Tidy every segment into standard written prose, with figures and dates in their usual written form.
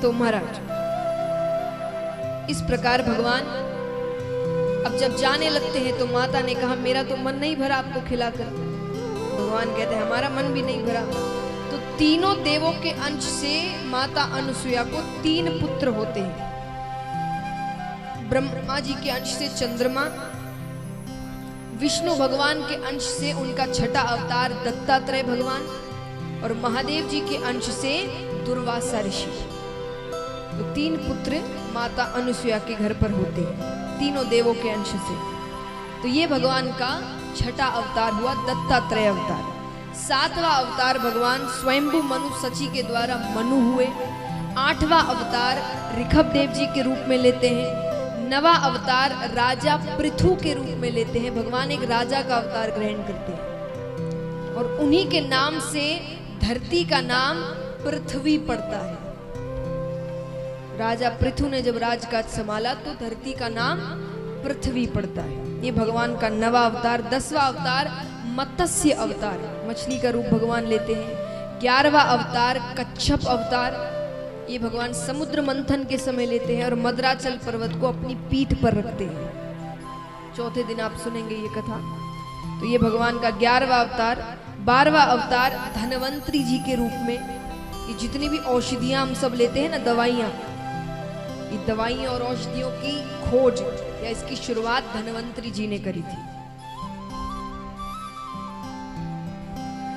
तो महाराज इस प्रकार भगवान अब जब जाने लगते हैं तो माता ने कहा मेरा तो मन नहीं भरा आपको खिलाकर। भगवान कहते हैं हमारा मन भी नहीं भरा। तो तीनों देवों के अंश से माता अनुसुईया को 3 पुत्र होते हैं। ब्रह्मा जी के अंश से चंद्रमा, विष्णु भगवान के अंश से उनका छठा अवतार दत्तात्रेय भगवान, और महादेव जी के अंश से दुर्वासा ऋषि। तो 3 पुत्र माता अनुसुईया के घर पर होते हैं, तीनों देवों के अंश से। तो ये भगवान का छठा अवतार हुआ, दत्तात्रेय अवतार। 7वां अवतार भगवान स्वयंभू मनु सची के द्वारा मनु हुए। 8वां अवतार ऋषभ देव जी के रूप में लेते हैं। 9वां अवतार राजा पृथु के रूप में लेते हैं। भगवान एक राजा का अवतार ग्रहण करते हैं और उन्हीं के नाम से धरती का नाम पृथ्वी पड़ता है। राजा पृथु ने जब राजकाज संभाला तो धरती का नाम पृथ्वी पड़ता है। ये भगवान का 9वां अवतार। 10वां अवतार मत्स्य अवतार, मछली का रूप भगवान लेते हैं। 11वां अवतार कच्छप अवतार, ये भगवान समुद्र मंथन के समय लेते हैं और मद्राचल पर्वत को अपनी पीठ पर रखते हैं। चौथे दिन आप सुनेंगे ये कथा। तो ये भगवान का 11वां अवतार। 12वां अवतार धनवंतरी जी के रूप में। ये जितनी भी औषधियां हम सब लेते हैं ना, दवाइयां, ये दवाइयां और औषधियों की खोज या इसकी शुरुआत धनवंतरी जी ने करी थी।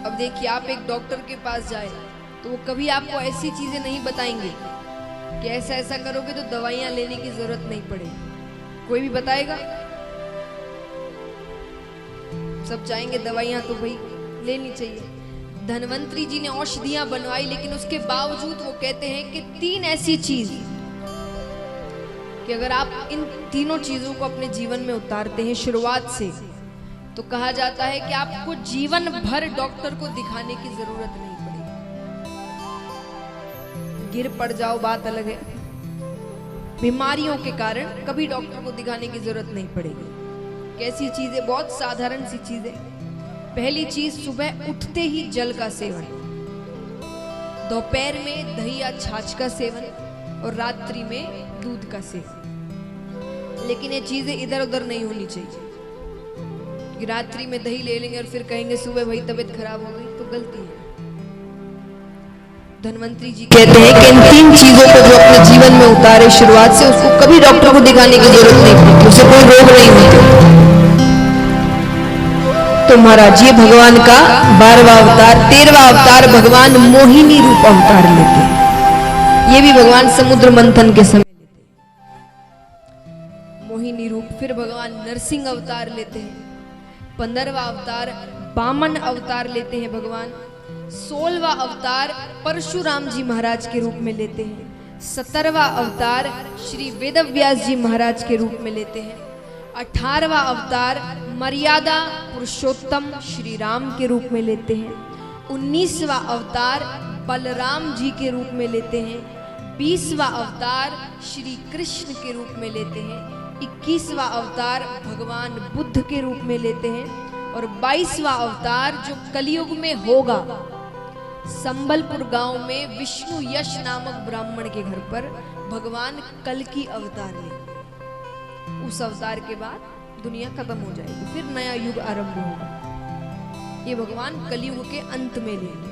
अब देखिए, आप एक डॉक्टर के पास जाए तो वो कभी आपको ऐसी चीजें नहीं बताएंगे कि ऐसा ऐसा करोगे तो दवाइयां लेने की जरूरत नहीं पड़ेगी। कोई भी बताएगा? सब चाहेंगे दवाइयां तो भाई लेनी चाहिए। धनवंतरी जी ने औषधियां बनवाई, लेकिन उसके बावजूद वो कहते हैं कि 3 ऐसी चीज कि अगर आप इन तीनों चीजों को अपने जीवन में उतारते हैं शुरुआत से, तो कहा जाता है कि आपको जीवन भर डॉक्टर को दिखाने की जरूरत नहीं पड़ेगी। गिर पड़ जाओ बात अलग है, बीमारियों के कारण कभी डॉक्टर को दिखाने की जरूरत नहीं पड़ेगी। कैसी चीज है? बहुत साधारण सी चीज है। पहली चीज, सुबह उठते ही जल का सेवन, दोपहर में दही या छाछ का सेवन और रात्रि में दूध का सेवन। लेकिन ये चीजें इधर उधर नहीं होनी चाहिए कि रात्रि में दही ले लेंगे और फिर कहेंगे सुबह भाई तबीयत खराब हो गई, तो गलती है। धनवंतरी जी कहते हैं कि इन 3 चीजों को जो अपने जीवन में उतारे शुरुआत से, उसको कभी डॉक्टर को दिखाने की जरूरत नहीं पड़ती, उसे कोई रोग नहीं होता। तो महाराज ये भगवान का 12वां अवतार। 13वां अवतार भगवान मोहिनी रूप अवतार लेते हैं। ये भी भगवान समुद्र मंथन के समय लेते हैं, मोहिनी रूप। फिर भगवान नरसिंह अवतार लेते हैं। 15वां अवतार वामन अवतार लेते हैं भगवान। 16वां अवतार परशुराम जी महाराज के रूप में लेते हैं। 17वां अवतार श्री वेदव्यास जी महाराज के रूप में लेते हैं। 18वां अवतार मर्यादा पुरुषोत्तम श्री राम के रूप में लेते हैं। 19वां अवतार बलराम जी के रूप में लेते हैं। 20वां अवतार श्री कृष्ण के रूप में लेते हैं। 21वां अवतार भगवान बुद्ध के रूप में लेते हैं। और 22वां अवतार जो कलयुग में होगा, संबलपुर गांव में विष्णु यश नामक ब्राह्मण के घर पर भगवान कल्कि अवतार लेंगे। उस अवतार के बाद दुनिया खत्म हो जाएगी, फिर नया युग आरंभ होगा। ये भगवान कलयुग के अंत में लेंगे।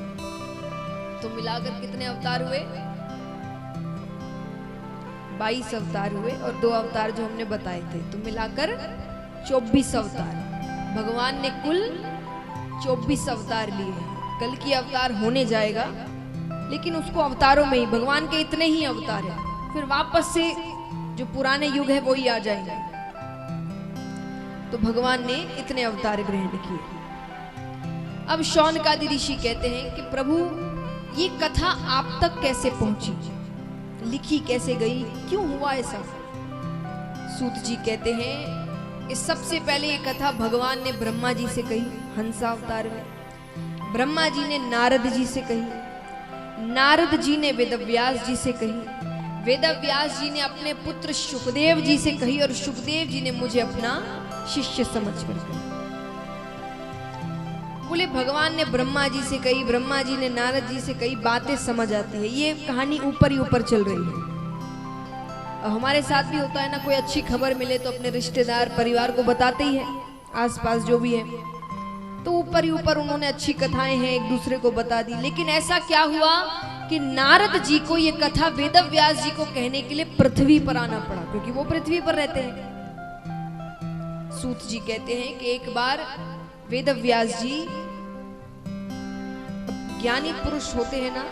तो मिलाकर कितने अवतार हुए? 22 अवतार हुए और 2 अवतार जो हमने बताए थे, तो मिलाकर 24 अवतार। भगवान ने कुल 24 अवतार लिए हैं। कल की अवतार होने जाएगा, लेकिन उसको अवतारों में ही, भगवान के इतने ही अवतार हैं। फिर वापस से जो पुराने युग है वो ही आ जाएंगे। तो भगवान ने इतने अवतार ग्रहण किए। अब शौनकादि ऋषि कहते हैं कि प्रभु ये कथा आप तक कैसे पहुंची, लिखी कैसे गई, क्यों हुआ ऐसा? सूत जी कहते हैं कि सबसे पहले ये कथा भगवान ने ब्रह्मा जी से कही हंसा अवतार में। ब्रह्मा जी ने नारद जी से कही, नारद जी ने वेदव्यास जी से कही, वेदव्यास जी ने अपने पुत्र शुकदेव जी से कही और शुकदेव जी ने मुझे अपना शिष्य समझकर कही। बोले भगवान ने ब्रह्मा जी से कही, ब्रह्मा जी ने नारद जी से कही, बातें समझ आती है। ये कहानी ऊपर ही ऊपर चल रही है। और हमारे साथ भी होता है ना, कोई अच्छी खबर मिले तो अपने रिश्तेदार परिवार को बताते ही है, आसपास जो भी है। तो ऊपर ही ऊपर उन्होंने अच्छी कथाएं हैं एक दूसरे को बता दी। लेकिन ऐसा क्या हुआ कि नारद जी को ये कथा वेदव्यास जी को कहने के लिए पृथ्वी पर आना पड़ा, क्योंकि वो पृथ्वी पर रहते हैं। सूत जी कहते हैं कि एक बार वेदव्यास जी, ज्ञानी पुरुष होते हैं ना,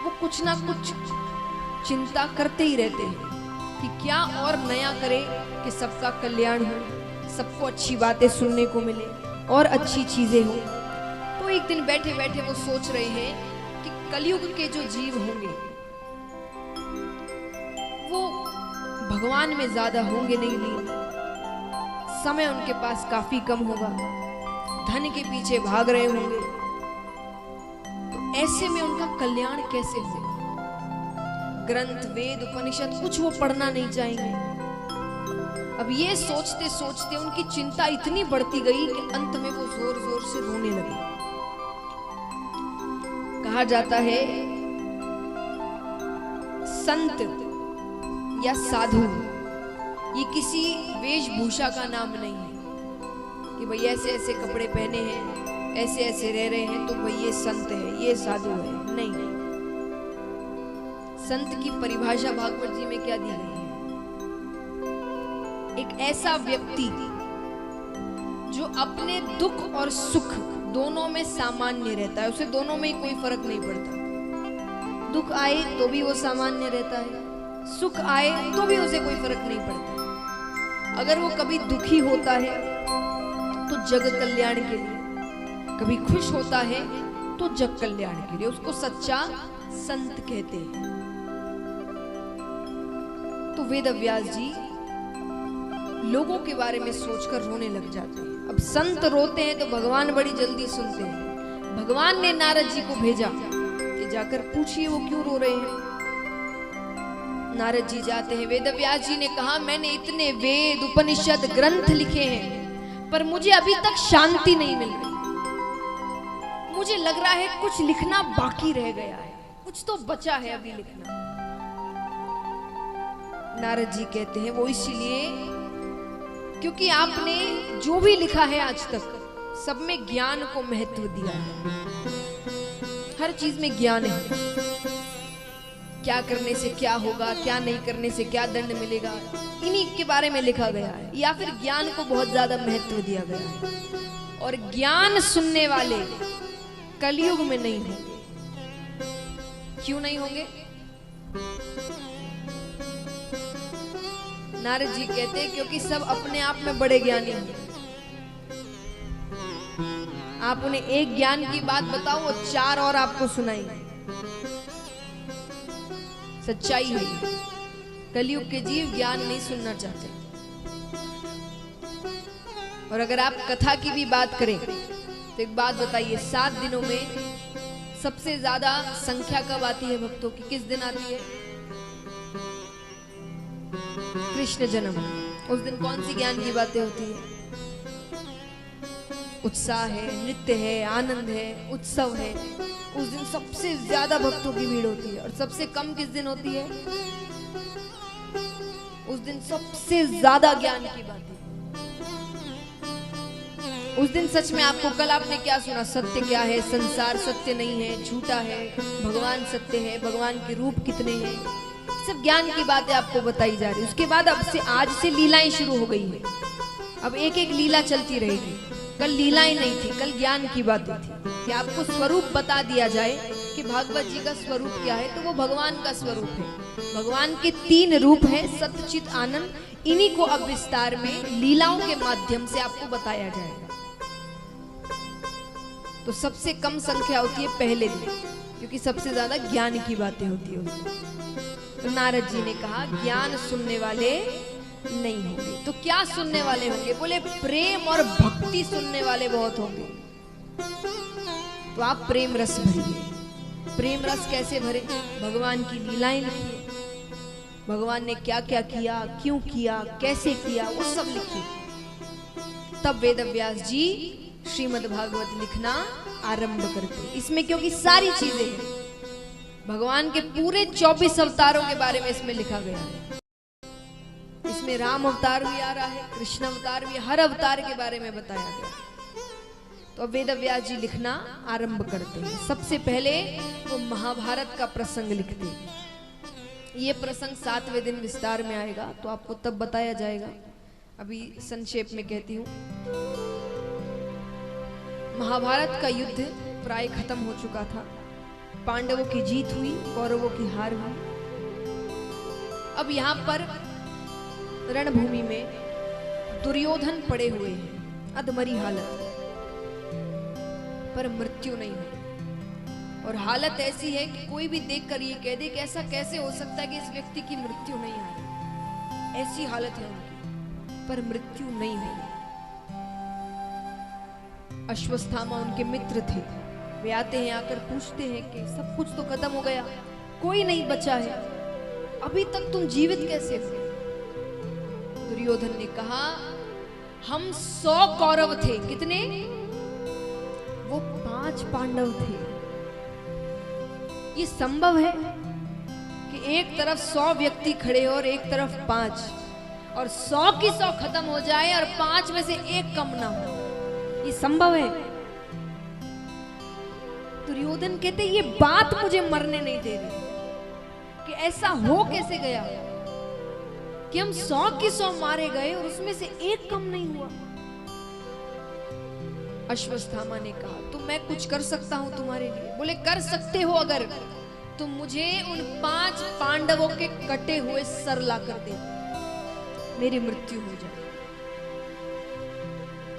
वो कुछ ना कुछ चिंता करते ही रहते हैं कि क्या और नया करे कि सबका कल्याण हो, सबको अच्छी बातें सुनने को मिले और अच्छी चीजें हो। तो एक दिन बैठे बैठे वो सोच रहे हैं कि कलयुग के जो जीव होंगे वो भगवान में ज्यादा होंगे नहीं, समय उनके पास काफी कम होगा, धन के पीछे भाग रहे होंगे, तो ऐसे में उनका कल्याण कैसे होगा? ग्रंथ वेद उपनिषद कुछ वो पढ़ना नहीं चाहेंगे। अब ये सोचते सोचते उनकी चिंता इतनी बढ़ती गई कि अंत में वो जोर जोर से रोने लगे। कहा जाता है संत या साधु ये किसी वेशभूषा का नाम नहीं है कि भाई ऐसे ऐसे कपड़े पहने हैं, ऐसे ऐसे रह रहे हैं तो भाई ये संत है, ये साधु है। नहीं, संत की परिभाषा भागवत जी में क्या दी गई है? एक ऐसा व्यक्ति जो अपने दुख और सुख दोनों में सामान्य रहता है, उसे दोनों में ही कोई फर्क नहीं पड़ता। दुख आए तो भी वो सामान्य रहता है, सुख आए तो भी उसे कोई फर्क नहीं पड़ता। अगर वो कभी दुखी होता है तो जग कल्याण के लिए, कभी खुश होता है तो जग कल्याण के लिए, उसको सच्चा संत कहते हैं। तो वेदव्यास जी लोगों के बारे में सोचकर रोने लग जाते हैं। अब संत रोते हैं तो भगवान बड़ी जल्दी सुनते हैं। भगवान ने नारद जी को भेजा कि जाकर पूछिए वो क्यों रो रहे हैं। नारद जी जाते हैं। वेदव्यास जी ने कहा मैंने इतने वेद उपनिषद ग्रंथ लिखे हैं पर मुझे अभी तक शांति नहीं मिल रही। मुझे लग रहा है कुछ लिखना बाकी रह गया है, कुछ तो बचा है अभी लिखना। नारद जी कहते हैं वो इसीलिए क्योंकि आपने जो भी लिखा है आज तक सब में ज्ञान को महत्व दिया है। हर चीज में ज्ञान है, क्या करने से क्या होगा, क्या नहीं करने से क्या दंड मिलेगा, इन्हीं के बारे में लिखा गया है, या फिर ज्ञान को बहुत ज्यादा महत्व दिया गया है। और ज्ञान सुनने वाले कलयुग में नहीं होंगे। क्यों नहीं होंगे? नारद जी कहते हैं क्योंकि सब अपने आप में बड़े ज्ञानी हैं। आप उन्हें एक ज्ञान की बात बताओ वो चार और आपको सुनाएंगे। सच्चाई है, कलयुग के जीव ज्ञान नहीं सुनना चाहते। और अगर आप कथा की भी बात करें तो एक बात बताइए, 7 दिनों में सबसे ज्यादा संख्या कब आती है भक्तों की? किस दिन आती है? कृष्ण जन्म। उस दिन कौन सी ज्ञान की बातें होती है? उत्साह है, नृत्य है, आनंद है, उत्सव है। उस दिन सबसे ज्यादा भक्तों की भीड़ होती है। और सबसे कम किस दिन होती है? उस दिन सबसे ज्यादा ज्ञान की बातें। उस दिन सच में आपको, कल आपने क्या सुना? सत्य क्या है, संसार सत्य नहीं है, झूठा है, भगवान सत्य है, भगवान के रूप कितने हैं, सब ज्ञान की बातें आपको बताई जा रही है। उसके बाद अब से आज से लीलाएं शुरू हो गई है। अब एक एक लीला चलती रहेगी। कल लीलाएं नहीं थी, कल ज्ञान की बातें थी कि आपको स्वरूप बता दिया जाए कि भागवत जी का स्वरूप क्या है। तो वो भगवान का स्वरूप है। भगवान के 3 रूप हैं, सत्य चित आनंद। इन्हीं को अब विस्तार में लीलाओं के माध्यम से आपको बताया जाएगा। तो सबसे कम संख्या होती है पहले दिन, क्योंकि सबसे ज्यादा ज्ञान की बातें होती है। तो नारद जी ने कहा ज्ञान सुनने वाले नहीं होंगे। तो क्या सुनने वाले होंगे? बोले प्रेम और भक्ति सुनने वाले बहुत होंगे। तो आप प्रेम रस भरिए। प्रेम रस कैसे भरे? भगवान की लीलाएं लिखिए, भगवान ने क्या क्या किया, क्यों किया, कैसे किया, वो सब लिखिए। तब वेदव्यास जी श्रीमद् भागवत लिखना आरंभ करते। इसमें क्योंकि सारी चीजें हैं, भगवान के पूरे 24 अवतारों के बारे में इसमें लिखा गया है। इसमें राम अवतार भी आ रहा है, कृष्ण अवतार भी, हर अवतार के बारे में बताया गया। तो अब वेदव्यास जी लिखना आरंभ करते हैं। सबसे पहले वो महाभारत का प्रसंग लिखते हैं। ये प्रसंग 7वें दिन विस्तार में आएगा, तो आपको तब बताया जाएगा। अभी संक्षेप में कहती हूँ। महाभारत का युद्ध प्राय खत्म हो चुका था। पांडवों की जीत हुई, कौरवों की हार हुई। अब यहाँ पर रणभूमि में दुर्योधन पड़े हुए हैं, अधमरी हालत, पर मृत्यु नहीं हुई। और हालत ऐसी है कि कोई भी देखकर ये कह दे कि ऐसा कैसे हो सकता है कि इस व्यक्ति की मृत्यु नहीं आ रही। ऐसी हालत है उनकी, पर मृत्यु नहीं हुई। अश्वत्थामा उनके मित्र थे। वे आते हैं, आकर पूछते हैं कि सब कुछ तो खत्म हो गया, कोई नहीं बचा है, अभी तक तुम जीवित कैसे हो? दुर्योधन ने कहा, हम 100 कौरव थे। कितने? वो 5 पांडव थे। ये संभव है कि एक तरफ 100 व्यक्ति खड़े हो और एक तरफ 5, और 100 की 100 खत्म हो जाए और 5 में से एक कम ना हो? ये संभव है? दुर्योधन कहते ये बात मुझे मरने नहीं दे रही कि ऐसा हो कैसे गया कि हम 100 की 100 मारे गए और उसमें से एक कम नहीं हुआ। अश्वत्थामा ने कहा, तो मैं कुछ कर सकता हूं तुम्हारे लिए? बोले, कर सकते हो अगर तुम मुझे उन 5 पांडवों के कटे हुए सर ला कर दे, मेरी मृत्यु हो जाए।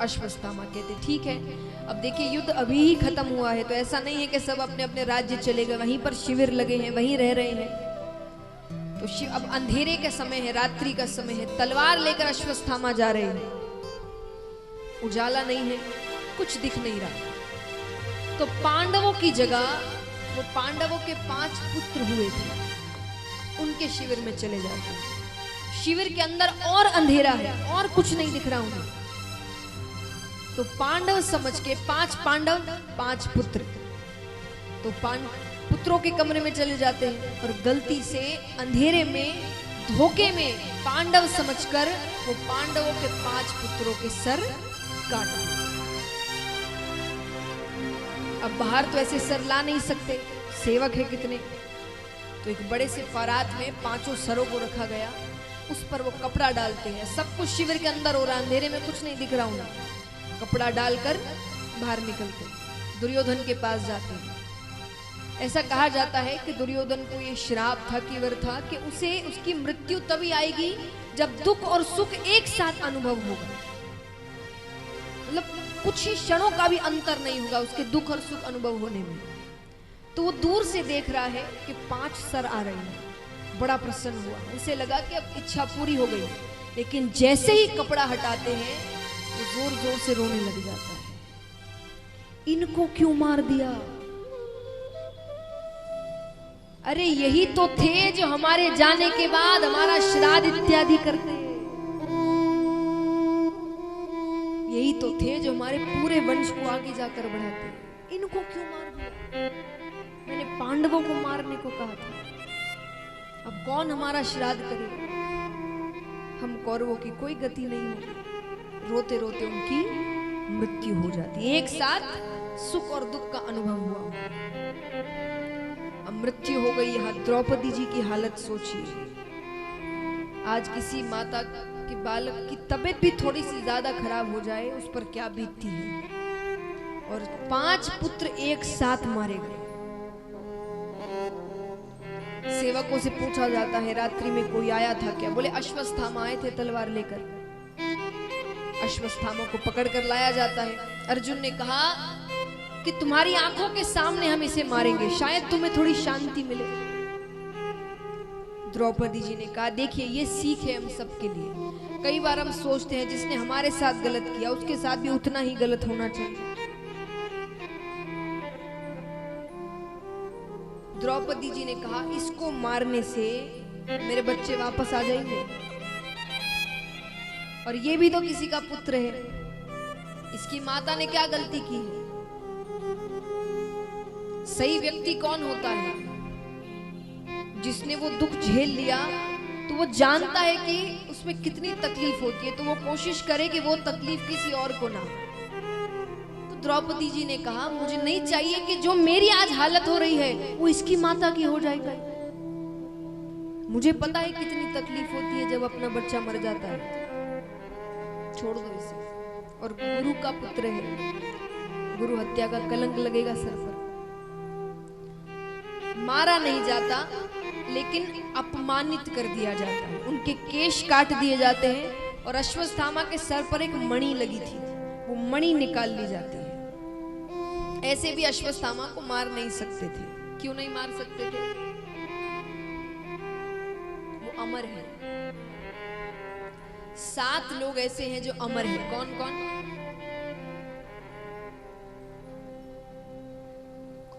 अश्वत्थामा कहते ठीक है। अब देखिए, युद्ध अभी ही खत्म हुआ है, तो ऐसा नहीं है कि सब अपने अपने राज्य चले गए, वहीं पर शिविर लगे हैं, वहीं रह रहे हैं। तो अब अंधेरे का समय है, रात्रि का समय है, तलवार लेकर अश्वत्थामा जा रहे हैं। उजाला नहीं है, कुछ दिख नहीं रहा। तो पांडवों की जगह वो पांडवों के 5 पुत्र हुए थे, उनके शिविर में चले जाते हैं। शिविर के अंदर और अंधेरा है, और कुछ नहीं दिख रहा उन्हें। तो पांडव समझ के 5 पांडव 5 पुत्र, तो पुत्रों के कमरे में चले जाते हैं और गलती से अंधेरे में, धोखे में पांडव समझकर वो पांडवों के 5 पुत्रों के सर काट दिए। अब बाहर तो ऐसे सर ला नहीं सकते, सेवक है कितने। तो एक बड़े से परात में 5 सरों को रखा गया, उस पर वो कपड़ा डालते हैं। सब कुछ शिविर के अंदर हो रहा, अंधेरे में कुछ नहीं दिख रहा उन्हें। कपड़ा डालकर बाहर निकलते, दुर्योधन के पास जाते हैं। ऐसा कहा जाता है कि दुर्योधन को ये श्राप था, कीवर था, कि उसे उसकी मृत्यु तभी आएगी जब दुख और सुख एक साथ अनुभव होगा। मतलब कुछ ही क्षणों का भी अंतर नहीं होगा उसके दुख और सुख अनुभव होने में। तो वो दूर से देख रहा है कि 5 सर आ रहे हैं, बड़ा प्रसन्न हुआ। उसे लगा कि अब इच्छा पूरी हो गई, लेकिन जैसे ही कपड़ा हटाते हैं वो जोर जोर से रोने लग जाता है। इनको क्यों मार दिया? अरे यही तो थे जो हमारे जाने के बाद हमारा श्राद्ध इत्यादि करते, यही तो थे जो हमारे पूरे वंश को आगे जाकर बढ़ाते। इनको क्यों मार दिया? मैंने पांडवों को मारने को कहा था। अब कौन हमारा श्राद्ध करेगा? हम कौरवों की कोई गति नहीं होगी। रोते रोते उनकी मृत्यु हो जाती है। एक साथ सुख और दुख का अनुभव हुआ। अब मृत्यु हो गई। यहाँ द्रौपदी जी की हालत सोचिए। आज किसी माता के बालक की तबीयत भी थोड़ी सी ज्यादा खराब हो जाए, उस पर क्या बीतती है। और 5 पुत्र एक साथ मारे गए। सेवकों से पूछा जाता है, रात्रि में कोई आया था क्या? बोले अश्वत्थामा आए थे तलवार लेकर। अश्वत्थामा को पकड़कर लाया जाता है। अर्जुन ने कहा कि तुम्हारी आंखों के सामने हम इसे मारेंगे, शायद तुम्हें थोड़ी शांति मिले। द्रौपदी जी ने कहा, देखिए ये सीख है हम सबके लिए। कई बार हम सोचते हैं जिसने हमारे साथ गलत किया उसके साथ भी उतना ही गलत होना चाहिए। द्रौपदी जी ने कहा, इसको मारने से मेरे बच्चे वापस आ जाएंगे, और ये भी तो किसी का पुत्र है, इसकी माता ने क्या गलती की है? सही व्यक्ति कौन होता है? जिसने वो दुख झेल लिया तो वो जानता है कि उसमें कितनी तकलीफ होती है, तो वो कोशिश करे कि वो तकलीफ किसी और को ना हो। तो द्रौपदी जी ने कहा, मुझे नहीं चाहिए कि जो मेरी आज हालत हो रही है वो इसकी माता की हो जाएगा। मुझे पता है कितनी तकलीफ होती है जब अपना बच्चा मर जाता है। छोड़ दो इसे। और गुरु का पुत्र है, गुरु हत्या का कलंक लगेगा सर पर। मारा नहीं जाता लेकिन अपमानित कर दिया जाता है, उनके केश काट दिए जाते हैं और अश्वत्थामा के सर पर एक मणि लगी थी, वो मणि निकाल ली जाती है। ऐसे भी अश्वत्थामा को मार नहीं सकते थे। क्यों नहीं मार सकते थे? वो अमर है। 7 लोग ऐसे हैं जो अमर हैं। कौन कौन?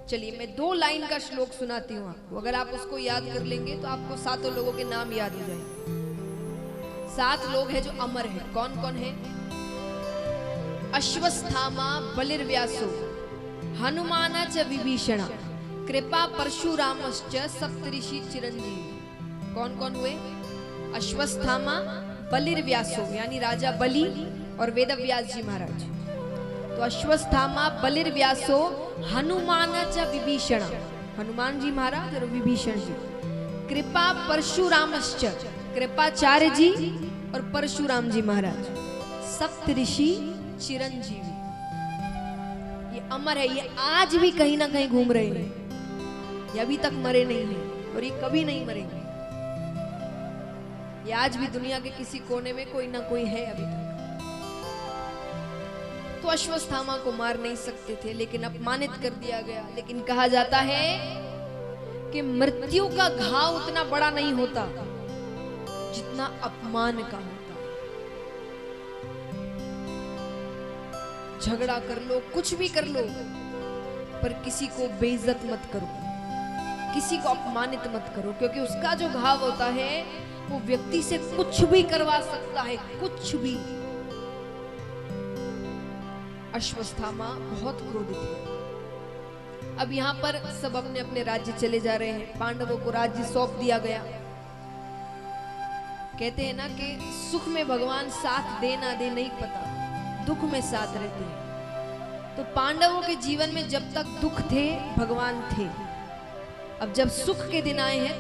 चलिए मैं 2 लाइन का श्लोक सुनाती हूँ आपको। अगर आप उसको याद कर लेंगे तो आपको 7 लोगों के नाम याद हो जाएंगे। 7 लोग हैं जो अमर हैं। कौन कौन है? अश्वत्थामा बलिर्व्यासो हनुमान च विभीषण कृपा परशुरामश्च सप्तऋषि चिरंजीवी। कौन कौन हुए? अश्वत्थामा बलिर्व्यासो यानी राजा बलि और वेदव्यास जी महाराज। तो अश्वत्थामा बलिर्व्यासो हनुमान च विभीषण, हनुमान जी महाराज और विभीषण जी। कृपा परशुरामश्च, कृपाचार्य जी और परशुराम जी महाराज। सप्तऋषि चिरंजीवी। ये अमर है, ये आज भी कहीं ना कहीं घूम रहे हैं। ये अभी तक मरे नहीं हैं और ये कभी नहीं मरेंगे। ये आज भी दुनिया के किसी कोने में कोई ना कोई है अभी तक। तो अश्वत्थामा को मार नहीं सकते थे लेकिन अपमानित कर दिया गया। लेकिन कहा जाता है कि मृत्यु का घाव उतना बड़ा नहीं होता जितना अपमान का होता। झगड़ा कर लो, कुछ भी कर लो, पर किसी को बेइज्जत मत करो, किसी को अपमानित मत करो, क्योंकि उसका जो घाव होता है वो व्यक्ति से कुछ भी करवा सकता है, कुछ भी। अश्वत्थामा बहुत क्रोधित है। अब यहाँ पर सब अपने अपने राज्य चले जा रहे हैं। पांडवों को राज्य सौंप दिया गया। कहते हैं ना कि सुख में भगवान साथ दे ना दे नहीं पता, दुख में साथ रहते हैं। तो पांडवों के जीवन में जब तक दुख थे भगवान थे। अब जब सुख के दिन आए हैं